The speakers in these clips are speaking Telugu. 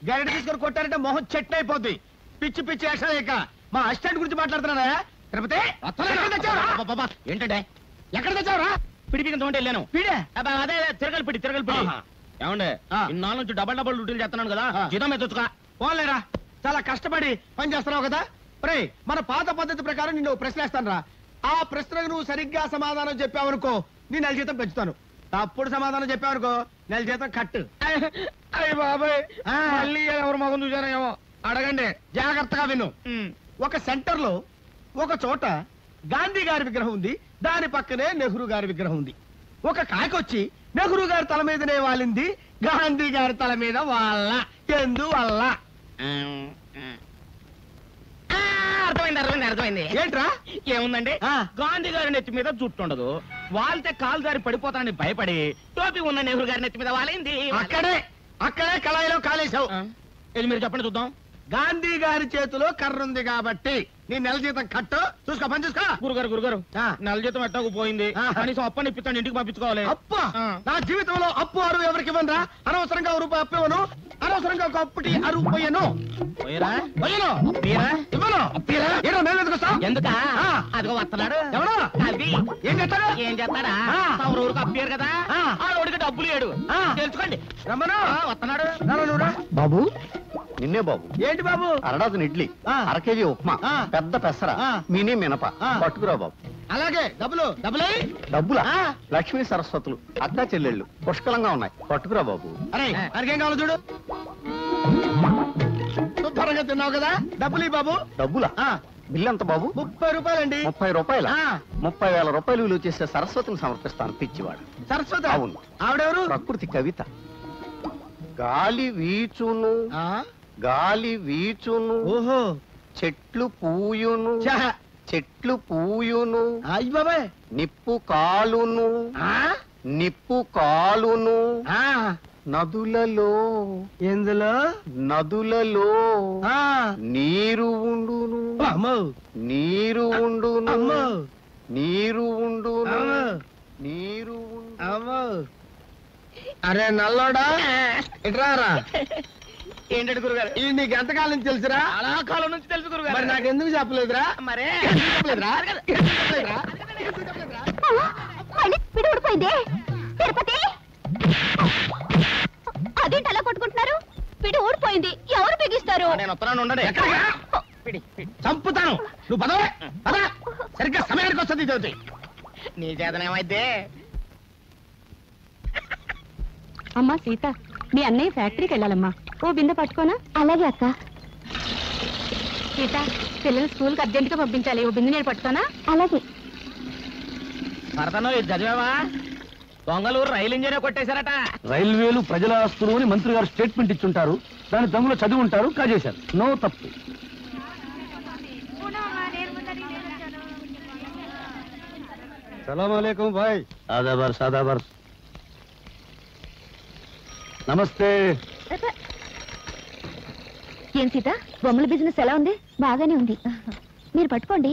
గరిట తీసుకొని కొట్టారంటే మొహం చెట్టు అయిపోద్ది. పిచ్చి పిచ్చి వేషాలేక మా అసిస్టెంట్ గురించి మాట్లాడుతున్నారా? తిరుపతి ఏంటంటే ఎక్కడ తెచ్చావురా? పిడిపికి తోంటే వెళ్ళాను. పిడే అదే తిరగలి పిడి ఏమండే ఇన్నాళ్ళ నుంచి డబల్ డ్యూటీలు చేస్తున్నాను కదా, జీతం మీద తెచ్చుకో. పోలేరా, చాలా కష్టపడి పని చేస్తున్నావు కదా. రే మన పాత పద్ధతి ప్రకారం నిన్ను ప్రశ్న వేస్తాను రా. ఆ ప్రశ్నకు నువ్వు సరిగ్గా సమాధానం చెప్పావనుకో నీ నెల జీతం పెంచుతాను. తప్పుడు సమాధానం చెప్పావనుకో నెల జీతం కట్టు. అయ్య బాబాయ్, మళ్ళీ ఎవరు మగం చూసారేమో. అడగండి, జాగ్రత్తగా విను. ఒక సెంటర్ లో ఒక చోట గాంధీ గారి విగ్రహం ఉంది, దాని పక్కనే నెహ్రూ గారి విగ్రహం ఉంది. ఒక కాకొచ్చి నెహ్రూ గారి తల మీదనే వాలింది, గాంధీ గారి తల మీద వాళ్ళ. ఎందువల్ల? అర్థమైంది. ఏంట్రా? ఏముందండి, గాంధీ గారి నెత్తి మీద జుట్టు ఉండదు, వాళ్తే కాలు గారి పడిపోతానని భయపడి టోపీ ఉన్న నెహ్రూ గారి నెత్తి మీద వాలింది. అక్కడే కళాయిలో కాలేశావు. ఇది మీరు చెప్పండి చూద్దాం. గాంధీ గారి చేతిలో కర్ర ఉంది కాబట్టి నీ నెల జీతం కట్టు. చూసుకో, పని చూసుకో. గురుగారు నెల జీతం ఎట్టకు పోయింది, కనీసం అప్పని ఇప్పిస్తాను, ఇంటికి పంపించుకోవాలి. అప్ప నా జీవితంలో అప్పు అరువు ఎవరికి ఇవ్వనరా. అనవసరంగా రూపాయి అప్పు ఇవ్వను, అనవసరంగా ఒక అప్పుటి అరువు పోయాను. ఎందుక అదిగో వస్తున్నాడు. ఎవరు? అది ఏం చేస్తాడు? ఏం చేస్తాడా? ఊరికి అప్పారు కదా, ఆ ఊరికి డబ్బులు లేడు. తెలుసుకోండి. రమ్మను. వస్తున్నాడు. బాబు నిన్నే బాబు. ఏంటి బాబు? అరడాజన్ ఇడ్లీ, అర కేజీ ఉప్మా, పెద్ద పెసర, మినీ మినప పట్టుకురా బాబు. అలాగే డబ్బులా? లక్ష్మీ సరస్వతులు అక్కా చెల్లెళ్ళు పుష్కలంగా ఉన్నాయి, పట్టుకురా బాబు. అరే అరికేం కావాలి చూడు. శుభ్రంగా తిన్నావు కదా, డబ్బులు బాబు. డబ్బులా? బిల్లు ఎంత బాబు? 30 రూపాయలండి. 30 రూపాయల? 30,000 రూపాయలు విలువ చేసే సరస్వతిని సమర్పిస్తాను. పిచ్చివాడు. సరస్వతి? అవును. ఆవిడెవరు? ప్రకృతి కవిత. గాలి వీచును, గాలి వీచును, ఓహో, చెట్లు పూయును, చెట్లు పూయును, అయ్య బాబాయ్, నిప్పు కాలును, నిప్పు కాలును, నదులలో, ఎందులో? నదులలో నీరు ఉండును, నీరు ఉండును, నీరు ఉండును, నీరు ఉండు. అరే నల్లోడా, ఇట్రారా. ఏంటంటే గురుగారు, ఇది నీకు ఎంతకాలం నుంచి తెలుసురా? చాలా కాలం నుంచి తెలుసు గురుగారు. మరి నాకెందుకు చెప్పలేదురా? మరే ఊడిపోయింది. తిరుపతి, అదేంటి అలా కొట్టుకుంటున్నారు? పిడి ఊడిపోయింది, ఎవరు బిగిస్తారు? నేను వస్తున్నాను, ఉండండి. చంపుతాను. నువ్వు పదవే, పద. సరిగ్గా సమయానికి వస్తుంది జ్యోతి. నీ చేతనేమైతే. అమ్మా సీత, మీ అన్నయ్య ఫ్యాక్టరీకి వెళ్ళాలమ్మా, ఓ బిందె పట్టుకోనా? అలాగే అక్క. సీత, పిల్లలు స్కూల్కి అర్జెంటుగా పంపించాలి, ఓ బిందె నేను పట్టుకోనా? అలాగే. భరతను ఇది చదివావా? దొంగలూరు రైలు ఇంజనే కొట్టేశారట. రైల్వేలు ప్రజల ఆస్తులు అని మంత్రి గారు స్టేట్మెంట్ ఇచ్చుంటారు, దాని దొంగలు చదివి ఉంటారు, కాజేశారు. నో తప్పు. సలాం భాయ్. ఆదాబర్ సాదాబర్. నమస్తే. ఏం సీత, బొమ్మల బిజినెస్ ఎలా ఉంది? బాగానే ఉంది, మీరు పట్టుకోండి.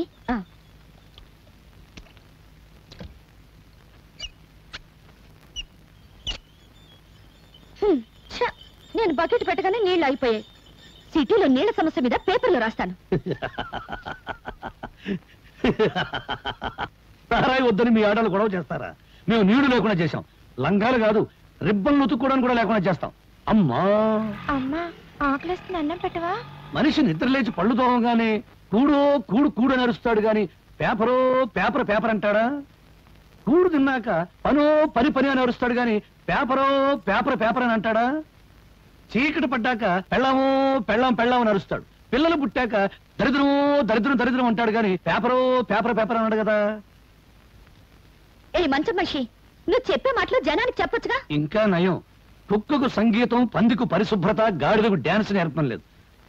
నేను బకెట్ పెట్టగానే నీళ్లు అయిపోయాయి. సిటీలో నీళ్ల సమస్య మీద పేపర్లో రాస్తాను. సారాయి వద్దని మీ ఆడలు గొడవ చేస్తారా? మేము నీళ్లు లేకుండా చేశాం. లంగాలు కాదు, రిబ్బన్లు ఉతుక్కోవడానికి కూడా లేకుండా చేస్తాం. అమ్మా అమ్మా, ఆకలిస్తుంది, అన్నం పెట్టవా? మనిషి నిద్ర లేచి పళ్ళు తోమగానే కూడో కూడు కూడు అని అరుస్తాడు గాని పేపరో పేపర్ పేపర్ అంటాడా? కూడు తిన్నాక పనో పని పని అని అరుస్తాడు గాని పేపరో పేపర్ పేపర్ అని అంటాడా? చీకటి పడ్డాక పెళ్ళామో పెళ్ళాం పెళ్ళాం అని అరుస్తాడు. పిల్లలు పుట్టాక దరిద్రమో దరిద్రం దరిద్రం అంటాడు గాని పేపరో పేపర్ పేపర్ అన్నాడు కదా. ఏ మంచి మనిషి, నువ్వు చెప్పే మాటలు జనానికి చెప్పొచ్చుగా. ఇంకా నయం, కుక్కకు సంగీతం, పందికు పరిశుభ్రత, గాడిదకు డాన్స్ నేర్పడం లేదు.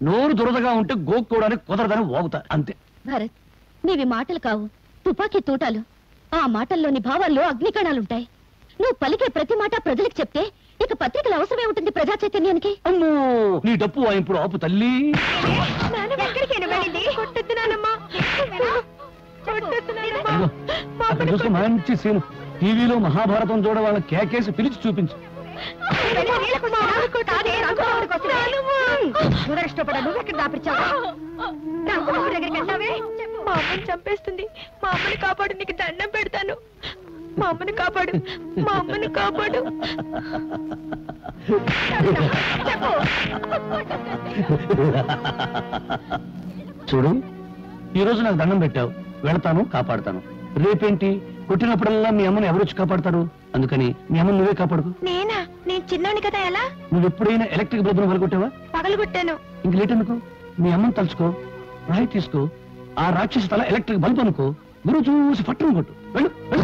నోరు దురదగా ఉంటే గోక్కోవడానికి కుదరదని వాగుతా అంతే. భరత్, నీవి మాటలు కావు, తుపాకీ తూటాలు. ఆ మాటల్లోని భావాల్లో అగ్నికణాలుంటాయి. నువ్వు పలికే ప్రతి మాట ప్రజలకు చెప్తే ఇక పత్రికలు అవసరమే ఉంటుంది ప్రజా చైతన్యానికి. అమ్మో, నీ డప్పు వాయింపుడు ఆపు తల్లి. అక్కడ చూస్తే మంచి సీను. టీవీలో మహాభారతం చూడ వాళ్ళ కేకేసి పిలిచి చూపించు. కష్టపడా నువ్వు ఎక్కడ దాపిచ్చావా దగ్గరికి వెళ్తావే మా అమ్మని చంపేస్తుంది. మా అమ్మని కాపాడు, నీకు దండం పెడతాను. మా అమ్మని కాపాడు, మా అమ్మని కాపాడు. చూడు, ఈ రోజు నాకు దండం పెట్టావు, వెళతాను, కాపాడుతాను. రేపేంటి, కొట్టినప్పుడల్లా మీ అమ్మని ఎవరొచ్చి కాపాడతారు? అందుకని మీ అమ్మని నువ్వే కాపాడుకు. నేనా? నేను చిన్నోని కదా, ఎలా? నువ్వు ఎప్పుడైనా ఎలక్ట్రిక్ బల్బును పగలగొట్టావా? పగలగొట్టాను. ఇంక లేట్ ఎందుకు, మీ అమ్మని తలుచుకో, రాయి తీసుకో, ఆ రాక్షసి తల ఎలక్ట్రిక్ బల్బ్ అనుకో, గురువు చూసి పట్టును కొట్టు. వెళ్ళు వెళ్ళు.